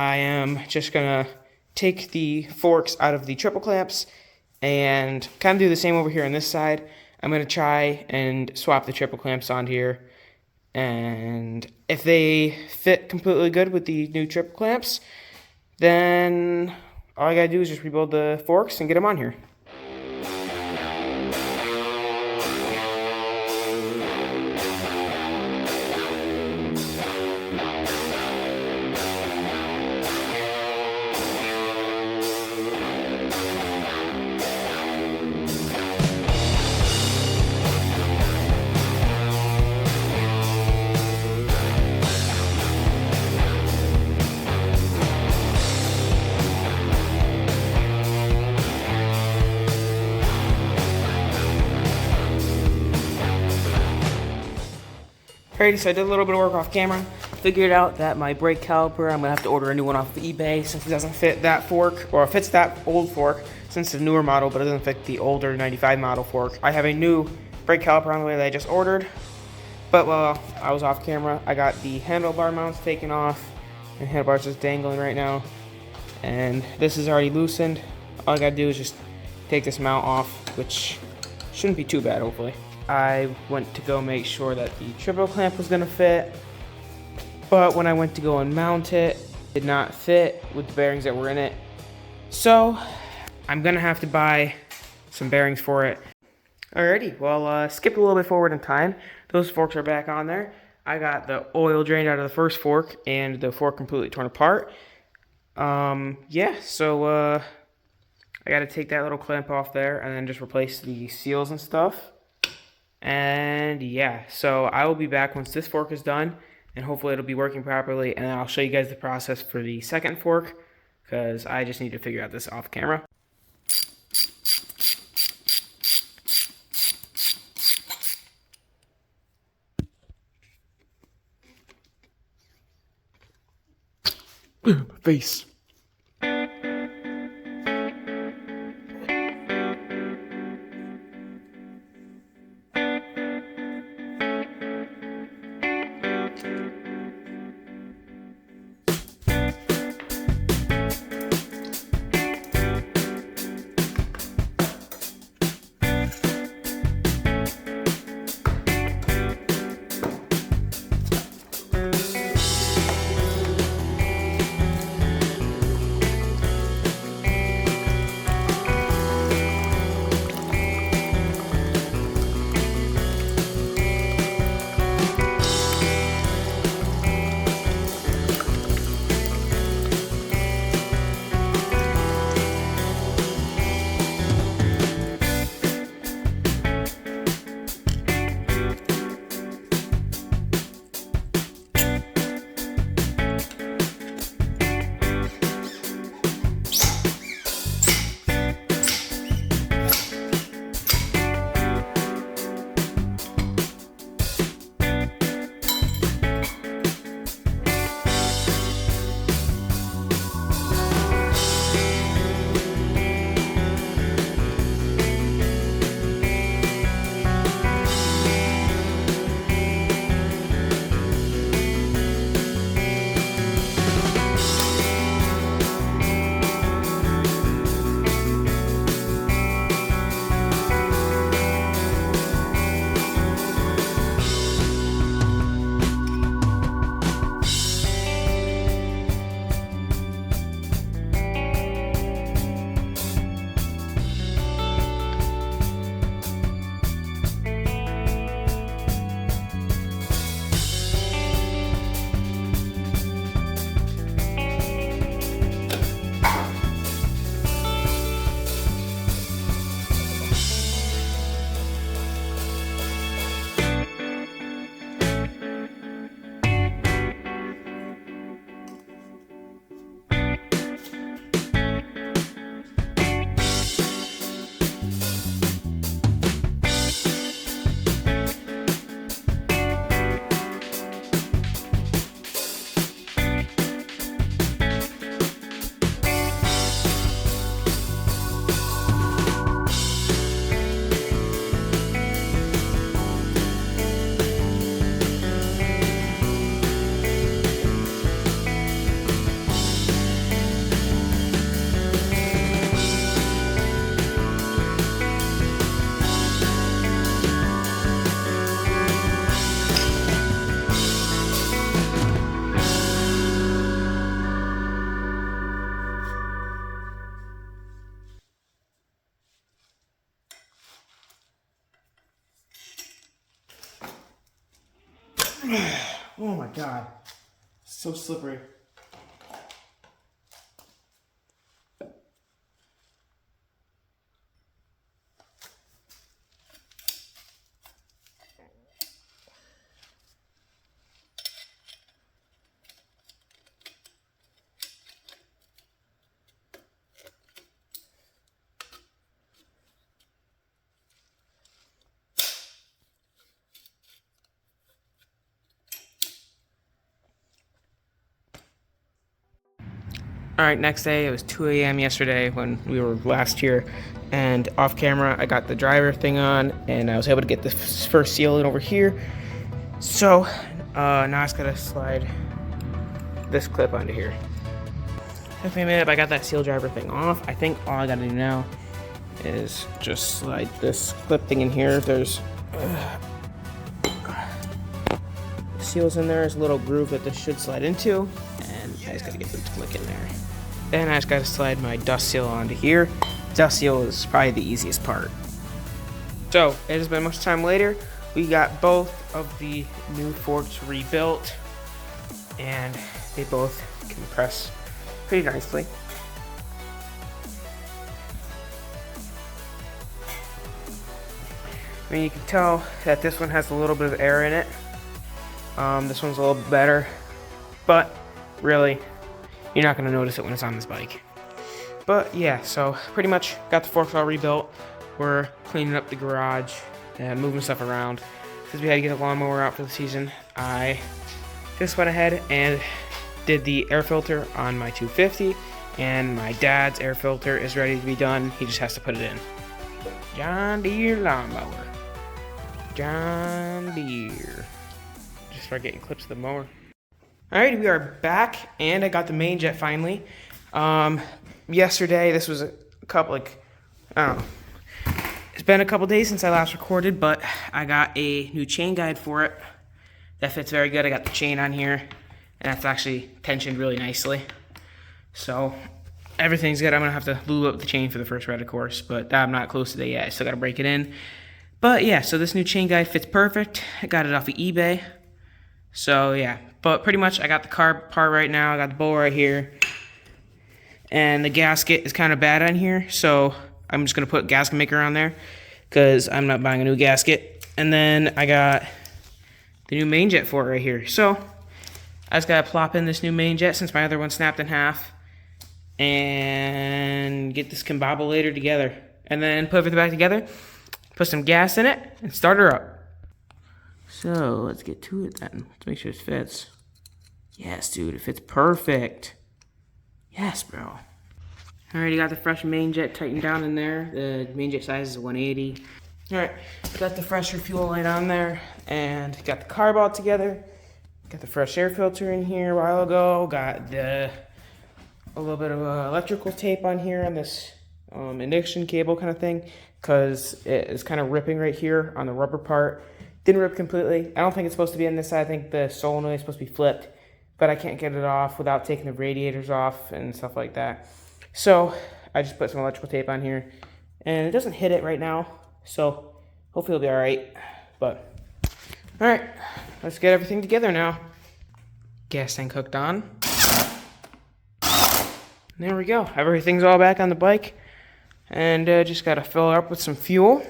I am just gonna take the forks out of the triple clamps and kind of do the same over here on this side. I'm gonna try and swap the triple clamps on here, and if they fit completely good with the new triple clamps, then all I gotta do is just rebuild the forks and get them on here. Alrighty, so I did a little bit of work off camera. Figured out that my brake caliper, I'm gonna have to order a new one off of eBay since it doesn't fit that fork, or it fits that old fork since it's a newer model, but it doesn't fit the older 95 model fork. I have a new brake caliper on the way that I just ordered, but while I was off camera, I got the handlebar mounts taken off, and the handlebar's just dangling right now. And this is already loosened. All I gotta do is just take this mount off, which shouldn't be too bad, hopefully. I went to go make sure that the triple clamp was gonna fit, but when I went to go and mount it, it did not fit with the bearings that were in it. So I'm gonna have to buy some bearings for it. Alrighty, well, skip a little bit forward in time. Those forks are back on there. I got the oil drained out of the first fork and the fork completely torn apart. Yeah, so I gotta take that little clamp off there and then just replace the seals and stuff. And yeah, so I will be back once this fork is done, and hopefully it'll be working properly, and then I'll show you guys the process for the second fork, because I just need to figure out this off camera. My face. Oh my god. So slippery. All right, next day, it was 2 a.m. yesterday when we were last here, and off camera, I got the driver thing on, and I was able to get the first seal in over here. So, now I just gotta slide this clip onto here. Took me a minute, but I got that seal driver thing off. I think all I gotta do now is just slide this clip thing in here. There's seals in there. There's a little groove that this should slide into, and I just gotta get them to click in there. Then I just gotta slide my dust seal onto here. Dust seal is probably the easiest part. So, it has been much time later. We got both of the new forks rebuilt, and they both compress pretty nicely. I mean, you can tell that this one has a little bit of air in it. This one's a little bit better, but really, you're not gonna notice it when it's on this bike. But yeah, so pretty much got the forks all rebuilt. We're cleaning up the garage and moving stuff around. Because we had to get a lawnmower out for the season, I just went ahead and did the air filter on my 250, and my dad's air filter is ready to be done. He just has to put it in. John Deere lawnmower. John Deere. Just start getting clips of the mower. Alright, we are back, and I got the main jet finally. Yesterday, this was a couple, I don't know. It's been a couple days since I last recorded, but I got a new chain guide for it. That fits very good. I got the chain on here, and that's actually tensioned really nicely. So, everything's good. I'm gonna have to lube up the chain for the first ride, of course, but I'm not close to that yet. I still gotta break it in. But yeah, so this new chain guide fits perfect. I got it off of eBay. So yeah, but pretty much I got the carb part right now. I got the bowl right here. And the gasket is kind of bad on here, so I'm just gonna put gasket maker on there because I'm not buying a new gasket. And then I got the new main jet for it right here. So I just gotta plop in this new main jet since my other one snapped in half and get this combobulator together. And then put everything back together, put some gas in it, and start her up. So let's get to it then. Let's make sure it fits. Yes, dude, it fits perfect. Yes, bro. Alright, you got the fresh main jet tightened down in there. The main jet size is 180. Alright, got the fresher fuel line on there, and got the carb all together. Got the fresh air filter in here a while ago. Got a little bit of electrical tape on here on this induction cable kind of thing, because it is kind of ripping right here on the rubber part. Didn't rip completely. I don't think it's supposed to be on this side. I think the solenoid is supposed to be flipped, but I can't get it off without taking the radiators off and stuff like that. So I just put some electrical tape on here, and it doesn't hit it right now, so hopefully it'll be all right. But all right, let's get everything together now. Gas tank hooked on. There we go. Everything's all back on the bike, and just gotta fill it up with some fuel.